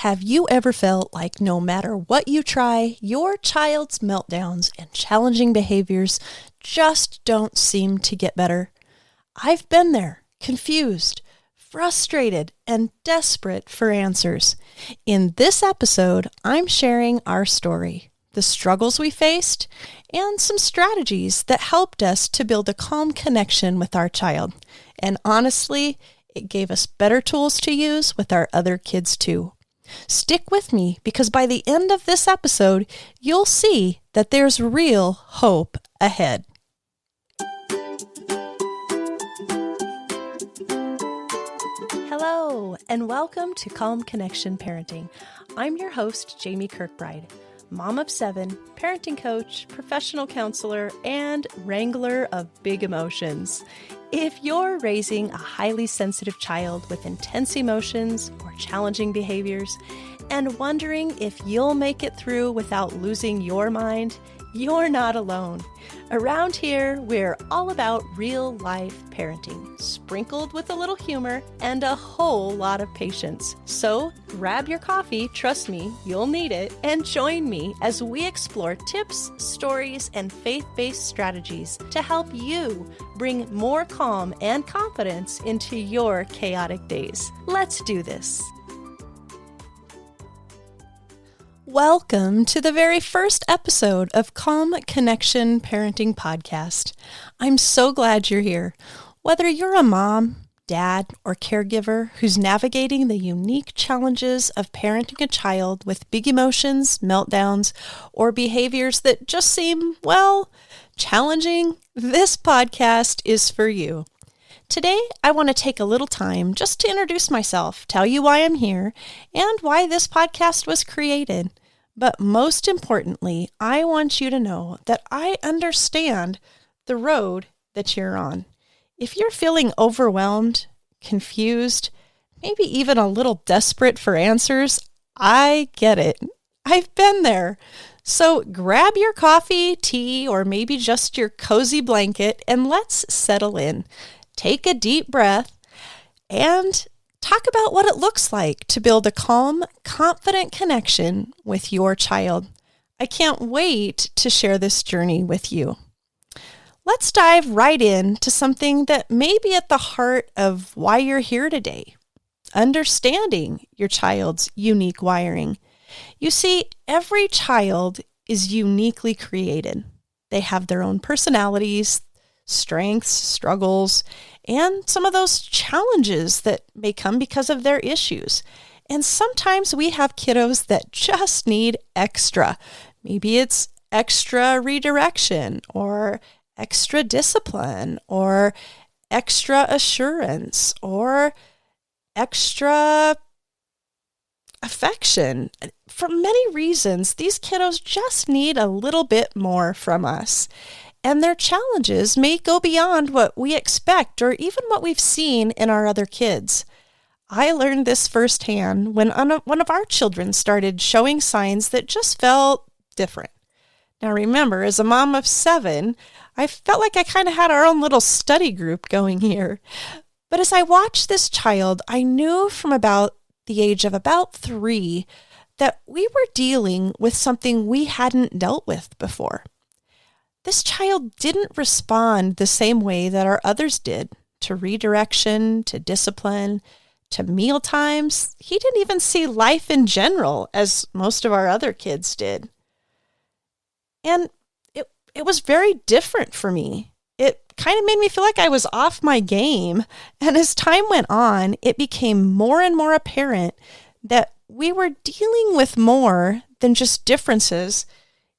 Have you ever felt like no matter what you try, your child's meltdowns and challenging behaviors just don't seem to get better? I've been there, confused, frustrated, and desperate for answers. In this episode, I'm sharing our story, the struggles we faced, and some strategies that helped us to build a calm connection with our child. And honestly, it gave us better tools to use with our other kids too. Stick with me because by the end of this episode, you'll see that there's real hope ahead. Hello, and welcome to Calm Connection Parenting. I'm your host, Jamie Kirkbride, mom of 7, parenting coach, professional counselor, and wrangler of big emotions. If you're raising a highly sensitive child with intense emotions or challenging behaviors and wondering if you'll make it through without losing your mind, you're not alone. Around here, we're all about real-life parenting, sprinkled with a little humor and a whole lot of patience. So grab your coffee, trust me, you'll need it, and join me as we explore tips, stories, and faith-based strategies to help you bring more calm and confidence into your chaotic days. Let's do this. Welcome to the very first episode of Calm Connection Parenting Podcast. I'm so glad you're here. Whether you're a mom, dad, or caregiver who's navigating the unique challenges of parenting a child with big emotions, meltdowns, or behaviors that just seem, challenging, this podcast is for you. Today, I want to take a little time just to introduce myself, tell you why I'm here, and why this podcast was created. But most importantly, I want you to know that I understand the road that you're on. If you're feeling overwhelmed, confused, maybe even a little desperate for answers, I get it. I've been there. So grab your coffee, tea, or maybe just your cozy blanket and let's settle in. Take a deep breath and talk about what it looks like to build a calm, confident connection with your child. I can't wait to share this journey with you. Let's dive right into something that may be at the heart of why you're here today. Understanding your child's unique wiring. You see, every child is uniquely created. They have their own personalities, strengths, struggles, and some of those challenges that may come because of their issues. And sometimes we have kiddos that just need extra. Maybe it's extra redirection or extra discipline or extra assurance or extra affection. For many reasons, these kiddos just need a little bit more from us. And their challenges may go beyond what we expect or even what we've seen in our other kids. I learned this firsthand when one of our children started showing signs that just felt different. Now remember, as a mom of 7, I felt like I kind of had our own little study group going here. But as I watched this child, I knew from about the age of about 3 that we were dealing with something we hadn't dealt with before. This child didn't respond the same way that our others did to redirection, to discipline, to meal times. He didn't even see life in general as most of our other kids did. And it was very different for me. It kind of made me feel like I was off my game. And as time went on, it became more and more apparent that we were dealing with more than just differences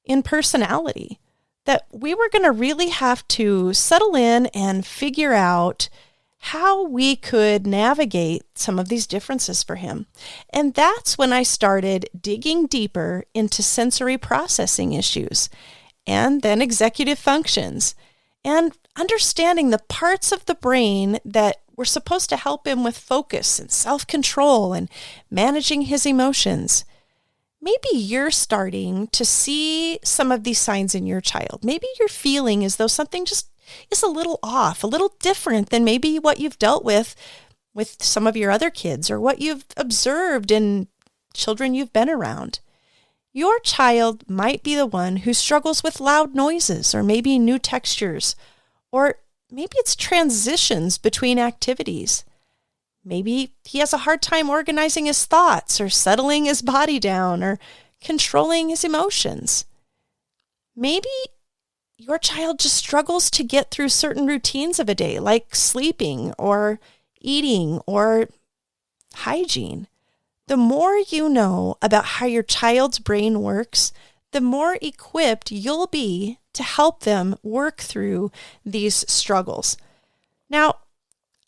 in personality. That we were going to really have to settle in and figure out how we could navigate some of these differences for him. And that's when I started digging deeper into sensory processing issues and then executive functions and understanding the parts of the brain that were supposed to help him with focus and self-control and managing his emotions. Maybe you're starting to see some of these signs in your child. Maybe you're feeling as though something just is a little off, a little different than maybe what you've dealt with some of your other kids or what you've observed in children you've been around. Your child might be the one who struggles with loud noises or maybe new textures, or maybe it's transitions between activities. Maybe he has a hard time organizing his thoughts or settling his body down or controlling his emotions. Maybe your child just struggles to get through certain routines of a day, like sleeping or eating or hygiene. The more you know about how your child's brain works, the more equipped you'll be to help them work through these struggles. Now,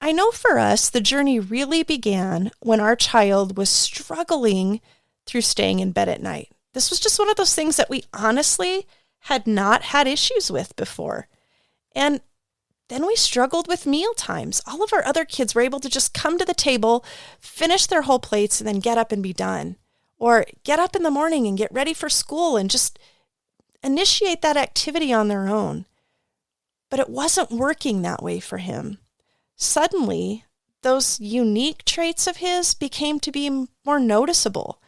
I know for us, the journey really began when our child was struggling through staying in bed at night. This was just one of those things that we honestly had not had issues with before. And then we struggled with meal times. All of our other kids were able to just come to the table, finish their whole plates, and then get up and be done. Or get up in the morning and get ready for school and just initiate that activity on their own. But it wasn't working that way for him. Suddenly, those unique traits of his became to be more noticeable.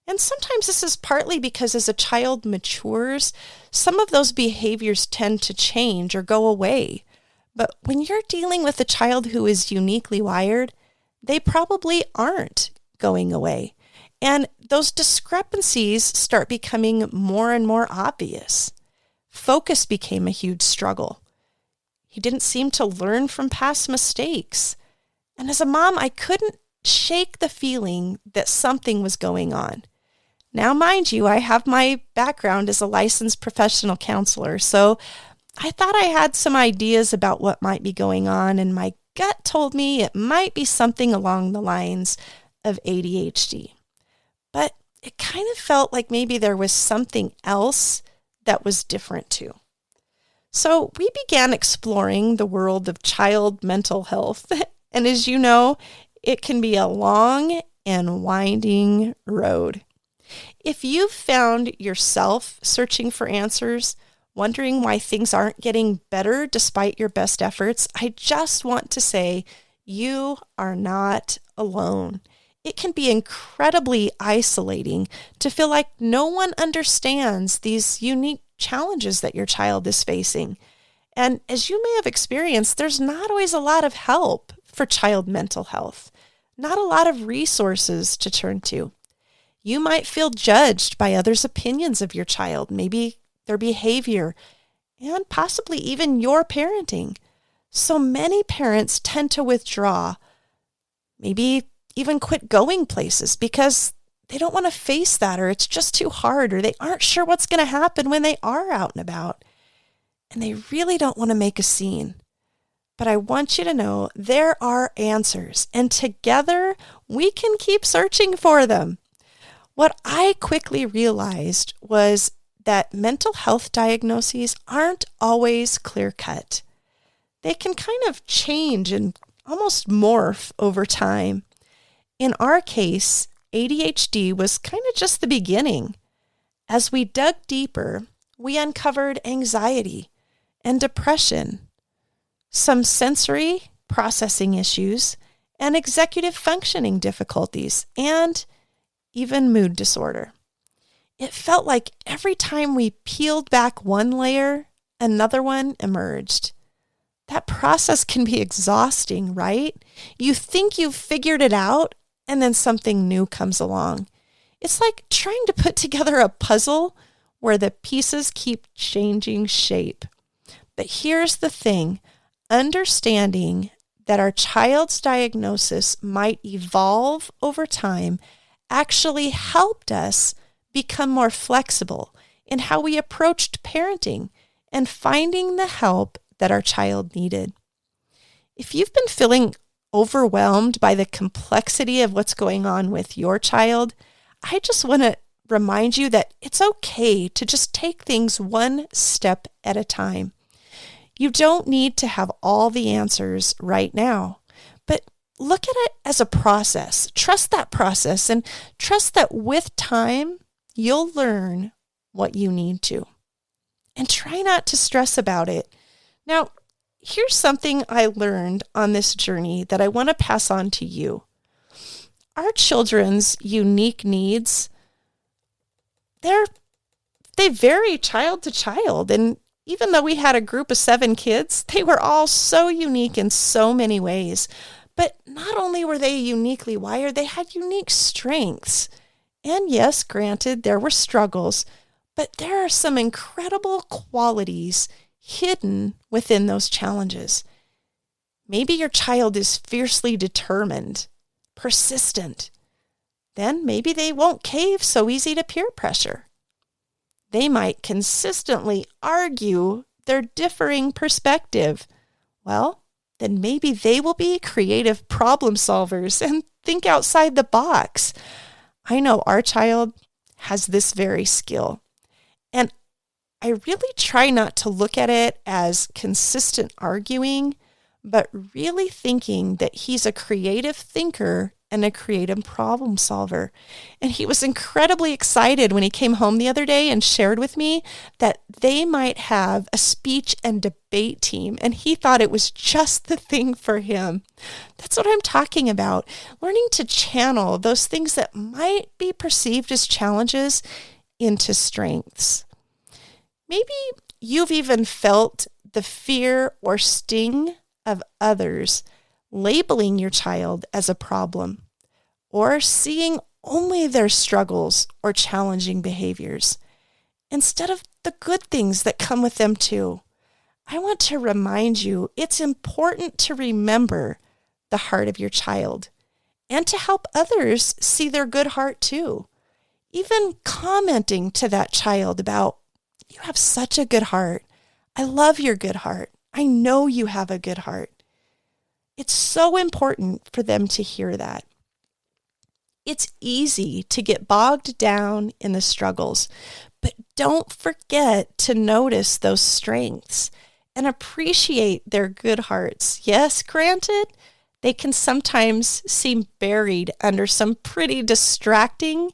And sometimes this is partly because as a child matures, some of those behaviors tend to change or go away. But when you're dealing with a child who is uniquely wired, they probably aren't going away. And those discrepancies start becoming more and more obvious. Focus became a huge struggle. He didn't seem to learn from past mistakes. And as a mom, I couldn't shake the feeling that something was going on. Now, mind you, I have my background as a licensed professional counselor, so I thought I had some ideas about what might be going on, and my gut told me it might be something along the lines of ADHD. But it kind of felt like maybe there was something else that was different too. So we began exploring the world of child mental health. And as you know, it can be a long and winding road. If you've found yourself searching for answers, wondering why things aren't getting better despite your best efforts, I just want to say you are not alone. It can be incredibly isolating to feel like no one understands these unique challenges that your child is facing. And as you may have experienced, there's not always a lot of help for child mental health, not a lot of resources to turn to. You might feel judged by others' opinions of your child, maybe their behavior, and possibly even your parenting. So many parents tend to withdraw, maybe even quit going places because they don't want to face that, or it's just too hard, or they aren't sure what's going to happen when they are out and about. And they really don't want to make a scene. But I want you to know there are answers, and together we can keep searching for them. What I quickly realized was that mental health diagnoses aren't always clear-cut. They can kind of change and almost morph over time. In our case, ADHD was kind of just the beginning. As we dug deeper, we uncovered anxiety and depression, some sensory processing issues, and executive functioning difficulties, and even mood disorder. It felt like every time we peeled back one layer, another one emerged. That process can be exhausting, right? You think you've figured it out, and then something new comes along. It's like trying to put together a puzzle where the pieces keep changing shape. But here's the thing, understanding that our child's diagnosis might evolve over time actually helped us become more flexible in how we approached parenting and finding the help that our child needed. If you've been feeling overwhelmed by the complexity of what's going on with your child, I just want to remind you that it's okay to just take things one step at a time. You don't need to have all the answers right now, but look at it as a process. Trust that process and trust that with time, you'll learn what you need to. And try not to stress about it. Now, here's something I learned on this journey that I want to pass on to you. our children's unique needs, they vary child to child. And even though we had a group of 7 kids, they were all so unique in so many ways. But not only were they uniquely wired, they had unique strengths. And yes, granted, there were struggles, but there are some incredible qualities hidden within those challenges. Maybe your child is fiercely determined, persistent. Then maybe they won't cave so easy to peer pressure. They might consistently argue their differing perspective. Well, then maybe they will be creative problem solvers and think outside the box. I know our child has this very skill. And I really try not to look at it as consistent arguing, but really thinking that he's a creative thinker and a creative problem solver. And he was incredibly excited when he came home the other day and shared with me that they might have a speech and debate team, and he thought it was just the thing for him. That's what I'm talking about, learning to channel those things that might be perceived as challenges into strengths. Maybe you've even felt the fear or sting of others labeling your child as a problem, or seeing only their struggles or challenging behaviors, instead of the good things that come with them too. I want to remind you it's important to remember the heart of your child and to help others see their good heart too. Even commenting to that child about, "You have such a good heart. I love your good heart. I know you have a good heart." It's so important for them to hear that. It's easy to get bogged down in the struggles, but don't forget to notice those strengths and appreciate their good hearts. Yes, granted, they can sometimes seem buried under some pretty distracting,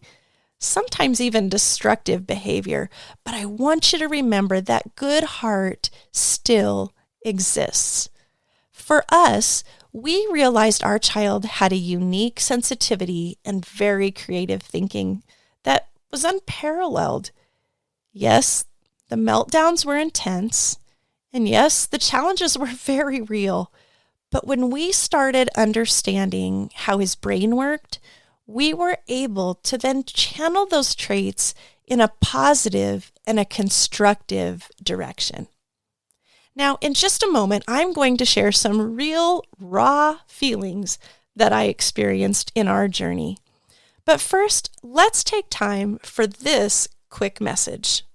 sometimes even destructive behavior, but I want you to remember that good heart still exists. For us, we realized our child had a unique sensitivity and very creative thinking that was unparalleled. Yes, the meltdowns were intense, and yes, the challenges were very real. But when we started understanding how his brain worked, we were able to then channel those traits in a positive and a constructive direction. Now, in just a moment, I'm going to share some real, raw feelings that I experienced in our journey. But first, let's take time for this quick message.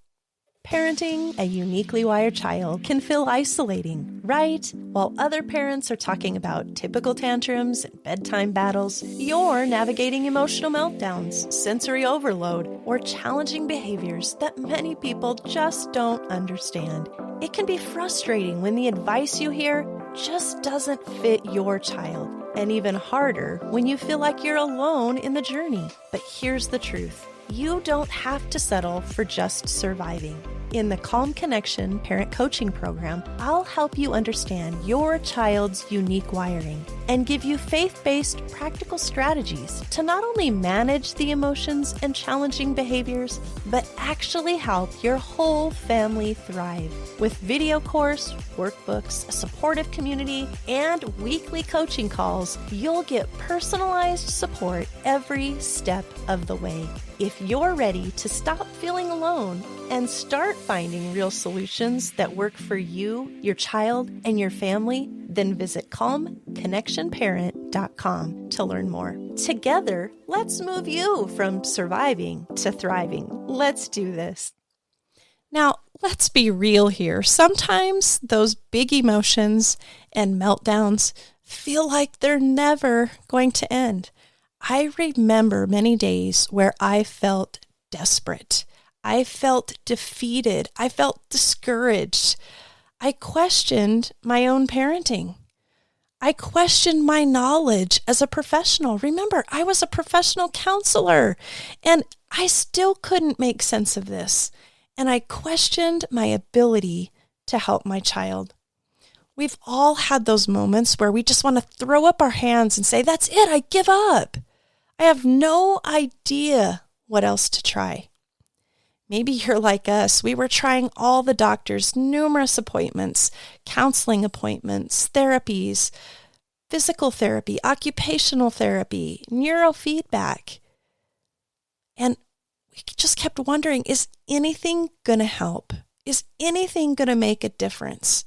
Parenting a uniquely wired child can feel isolating, right? While other parents are talking about typical tantrums and bedtime battles, you're navigating emotional meltdowns, sensory overload, or challenging behaviors that many people just don't understand. It can be frustrating when the advice you hear just doesn't fit your child, and even harder when you feel like you're alone in the journey. But here's the truth. You don't have to settle for just surviving. In the Calm Connection Parent Coaching Program, I'll help you understand your child's unique wiring and give you faith-based practical strategies to not only manage the emotions and challenging behaviors, but actually help your whole family thrive. With video course, workbooks, a supportive community, and weekly coaching calls, you'll get personalized support every step of the way. If you're ready to stop feeling alone and start finding real solutions that work for you, your child, and your family, then visit calmconnectionparent.com to learn more. Together, let's move you from surviving to thriving. Let's do this. Now, let's be real here. Sometimes those big emotions and meltdowns feel like they're never going to end. I remember many days where I felt desperate. I felt defeated. I felt discouraged. I questioned my own parenting. I questioned my knowledge as a professional. Remember, I was a professional counselor, and I still couldn't make sense of this. And I questioned my ability to help my child. We've all had those moments where we just want to throw up our hands and say, "That's it, I give up." I have no idea what else to try. Maybe you're like us. We were trying all the doctors, numerous appointments, counseling appointments, therapies, physical therapy, occupational therapy, neurofeedback. And we just kept wondering, is anything going to help? Is anything going to make a difference?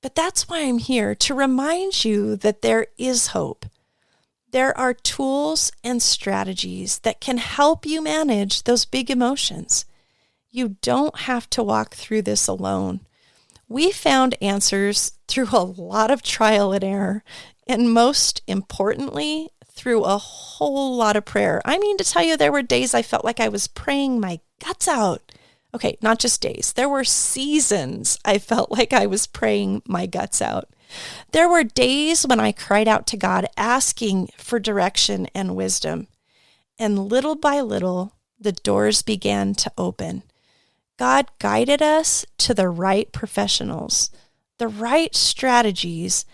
But that's why I'm here, to remind you that there is hope. There are tools and strategies that can help you manage those big emotions. You don't have to walk through this alone. We found answers through a lot of trial and error, and most importantly, through a whole lot of prayer. I mean to tell you, there were days I felt like I was praying my guts out. Okay, not just days. There were seasons I felt like I was praying my guts out. There were days when I cried out to God, asking for direction and wisdom. And little by little, the doors began to open. God guided us to the right professionals, the right strategies,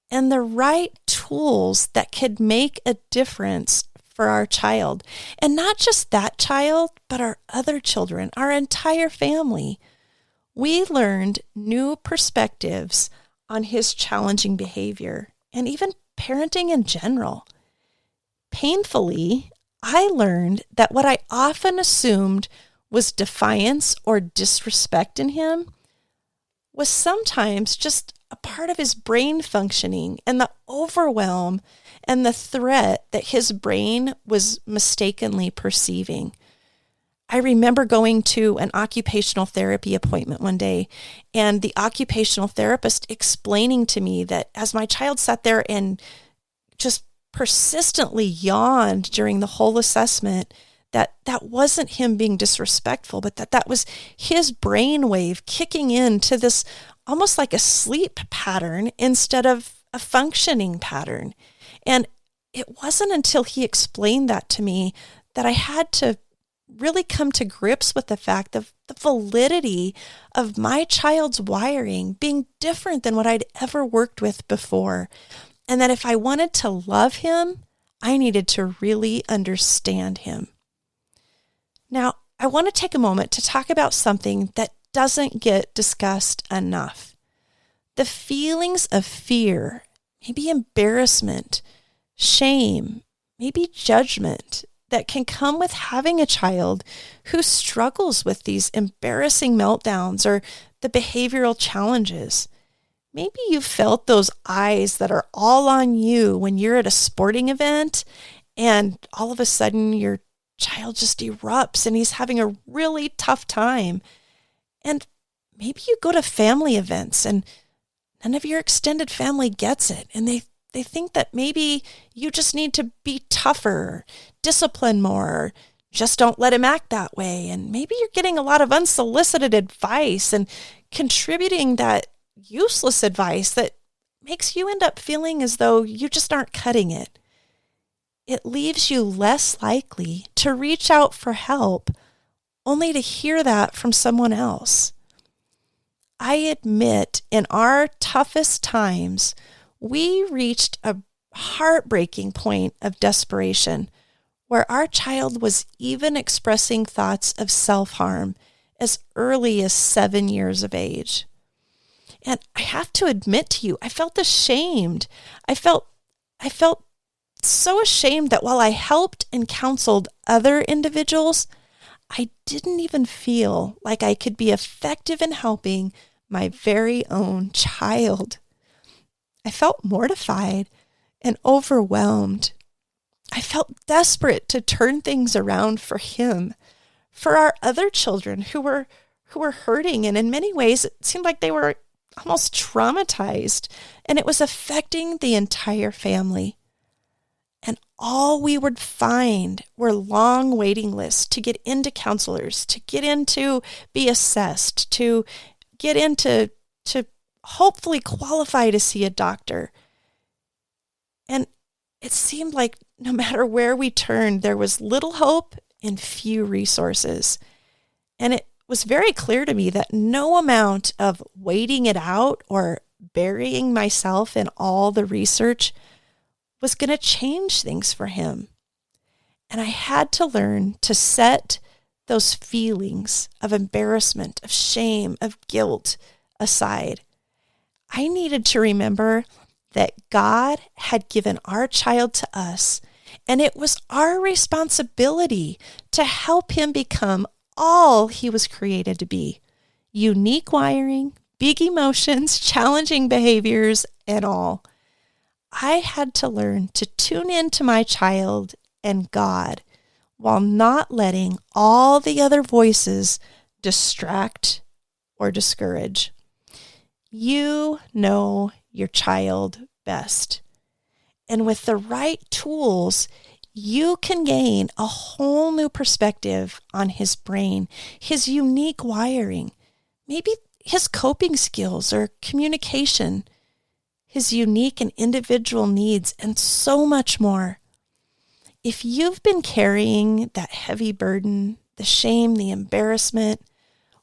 and the right tools that could make a difference for our child. And not just that child, but our other children, our entire family. We learned new perspectives on his challenging behavior and even parenting in general. Painfully, I learned that what I often assumed was defiance or disrespect in him was sometimes just a part of his brain functioning and the overwhelm and the threat that his brain was mistakenly perceiving. I remember going to an occupational therapy appointment one day and the occupational therapist explaining to me that as my child sat there and just persistently yawned during the whole assessment, that wasn't him being disrespectful, but that was his brainwave kicking into this almost like a sleep pattern instead of a functioning pattern. And it wasn't until he explained that to me that I had to really come to grips with the fact of the validity of my child's wiring being different than what I'd ever worked with before. And that if I wanted to love him, I needed to really understand him. Now, I want to take a moment to talk about something that doesn't get discussed enough. The feelings of fear, maybe embarrassment, shame, maybe judgment that can come with having a child who struggles with these embarrassing meltdowns or the behavioral challenges. Maybe you felt those eyes that are all on you when you're at a sporting event and all of a sudden your child just erupts and he's having a really tough time. And maybe you go to family events and none of your extended family gets it. And they think that maybe you just need to be tougher, discipline more, just don't let him act that way. And maybe you're getting a lot of unsolicited advice and contributing that useless advice that makes you end up feeling as though you just aren't cutting it. It leaves you less likely to reach out for help, only to hear that from someone else. I admit in our toughest times, we reached a heartbreaking point of desperation where our child was even expressing thoughts of self-harm as early as 7 years of age. And I have to admit to you, I felt ashamed. I felt so ashamed that while I helped and counseled other individuals, I didn't even feel like I could be effective in helping my very own child. I felt mortified and overwhelmed. I felt desperate to turn things around for him, for our other children who were hurting, and in many ways it seemed like they were almost traumatized, and it was affecting the entire family. And all we would find were long waiting lists to get into counselors, to get into be assessed, to get into to hopefully qualify to see a doctor. And it seemed like no matter where we turned, there was little hope and few resources. And it was very clear to me that no amount of waiting it out or burying myself in all the research was going to change things for him. And I had to learn to set those feelings of embarrassment, of shame, of guilt aside. I needed to remember that God had given our child to us, and it was our responsibility to help him become all he was created to be. Unique wiring, big emotions, challenging behaviors, and all. I had to learn to tune into my child and God while not letting all the other voices distract or discourage. You know your child best. And with the right tools, you can gain a whole new perspective on his brain, his unique wiring, maybe his coping skills or communication, his unique and individual needs, and so much more. If you've been carrying that heavy burden, the shame, the embarrassment,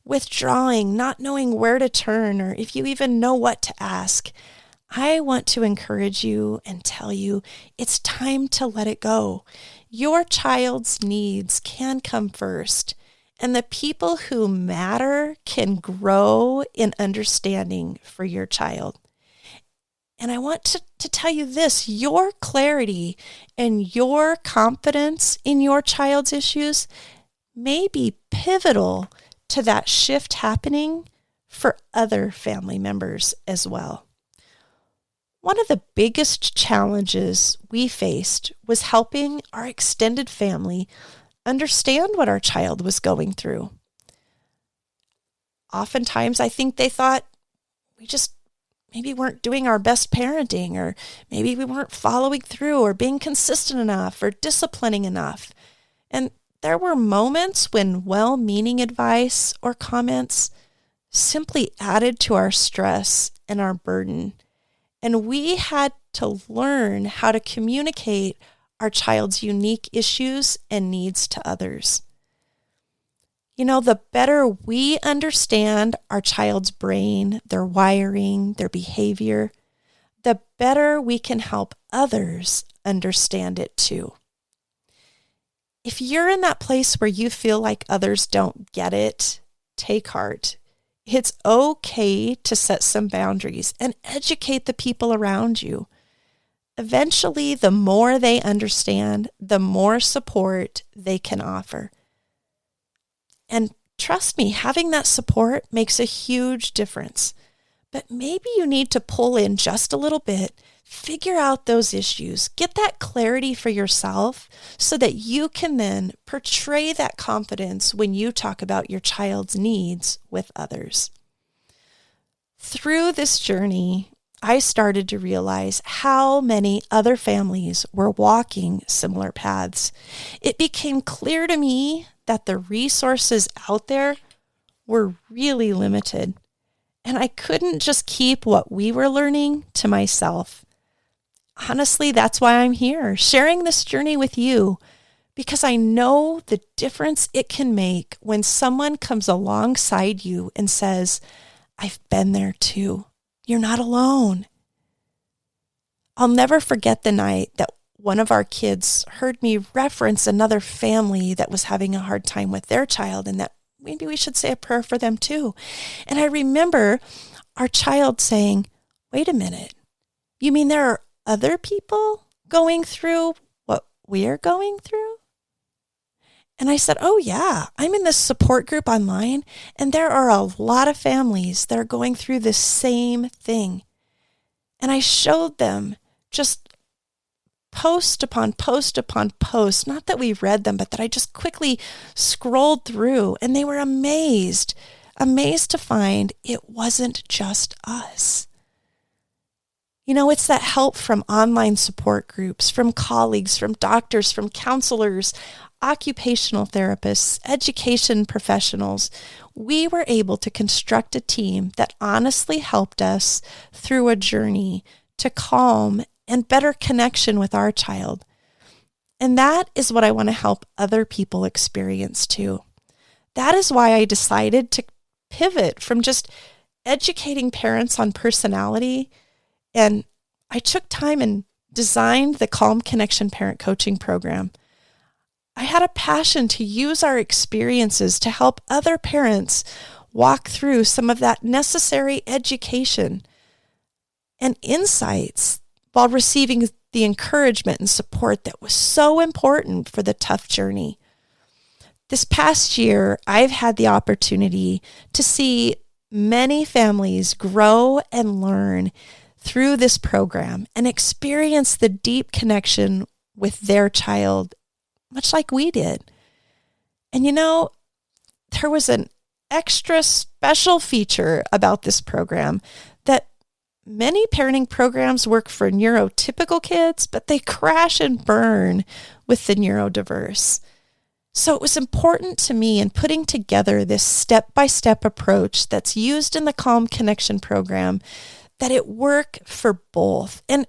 withdrawing, not knowing where to turn, or if you even know what to ask, I want to encourage you and tell you it's time to let it go. Your child's needs can come first, and the people who matter can grow in understanding for your child. And I want to tell you this, your clarity and your confidence in your child's issues may be pivotal to that shift happening for other family members as well. One of the biggest challenges we faced was helping our extended family understand what our child was going through. Oftentimes, I think they thought we just maybe weren't doing our best parenting, or maybe we weren't following through or being consistent enough or disciplining enough. And there were moments when well-meaning advice or comments simply added to our stress and our burden. And we had to learn how to communicate our child's unique issues and needs to others. You know, the better we understand our child's brain, their wiring, their behavior, the better we can help others understand it too. If you're in that place where you feel like others don't get it, take heart. It's okay to set some boundaries and educate the people around you. Eventually, the more they understand, the more support they can offer. And trust me, having that support makes a huge difference. But maybe you need to pull in just a little bit, figure out those issues, get that clarity for yourself so that you can then portray that confidence when you talk about your child's needs with others. Through this journey, I started to realize how many other families were walking similar paths. It became clear to me that the resources out there were really limited, and I couldn't just keep what we were learning to myself. Honestly, that's why I'm here, sharing this journey with you, because I know the difference it can make when someone comes alongside you and says, I've been there too. You're not alone. I'll never forget the night that one of our kids heard me reference another family that was having a hard time with their child, and that maybe we should say a prayer for them too. And I remember our child saying, wait a minute, you mean there are other people going through what we're going through? And I said, oh yeah, I'm in this support group online, and there are a lot of families that are going through the same thing. And I showed them just post upon post upon post, not that we read them, but that I just quickly scrolled through, and they were amazed to find it wasn't just us. You know, it's that help from online support groups, from colleagues, from doctors, from counselors, occupational therapists, education professionals. We were able to construct a team that honestly helped us through a journey to calm and better connection with our child. And that is what I want to help other people experience too. That is why I decided to pivot from just educating parents on personality, and I took time and designed the Calm Connection Parent Coaching Program, I had a passion to use our experiences to help other parents walk through some of that necessary education and insights while receiving the encouragement and support that was so important for the tough journey. This past year, I've had the opportunity to see many families grow and learn through this program and experience the deep connection with their child, much like we did. And there was an extra special feature about this program that many parenting programs work for neurotypical kids, but they crash and burn with the neurodiverse. So it was important to me in putting together this step-by-step approach that's used in the Calm Connection program that it work for both. And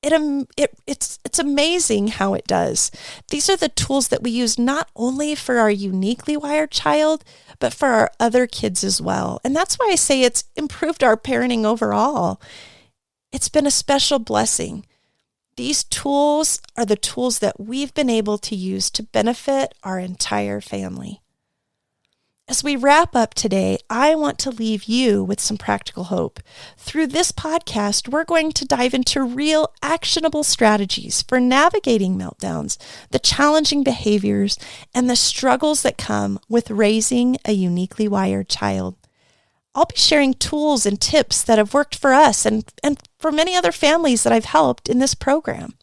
it's amazing how it does. These are the tools that we use not only for our uniquely wired child, but for our other kids as well. And that's why I say it's improved our parenting overall. It's been a special blessing. These tools are the tools that we've been able to use to benefit our entire family. As we wrap up today, I want to leave you with some practical hope. Through this podcast, we're going to dive into real actionable strategies for navigating meltdowns, the challenging behaviors, and the struggles that come with raising a uniquely wired child. I'll be sharing tools and tips that have worked for us and for many other families that I've helped in this program.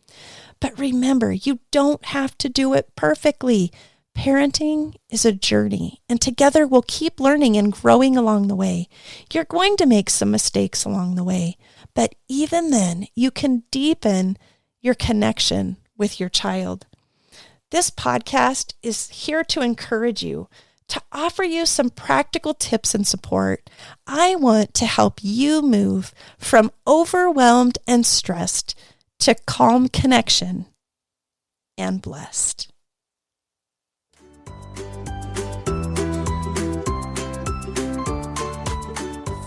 But remember, you don't have to do it perfectly. Parenting is a journey, and together we'll keep learning and growing along the way. You're going to make some mistakes along the way, but even then, you can deepen your connection with your child. This podcast is here to encourage you, to offer you some practical tips and support. I want to help you move from overwhelmed and stressed to calm connection and blessed.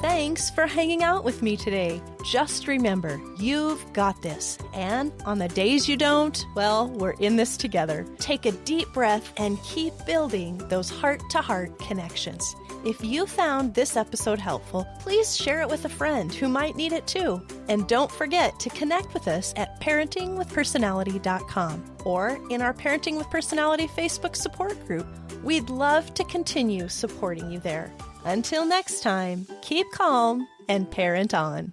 Thanks for hanging out with me today. Just remember, you've got this. And on the days you don't, well, we're in this together. Take a deep breath and keep building those heart-to-heart connections. If you found this episode helpful, please share it with a friend who might need it too. And don't forget to connect with us at parentingwithpersonality.com or in our Parenting with Personality Facebook support group. We'd love to continue supporting you there. Until next time, keep calm and parent on.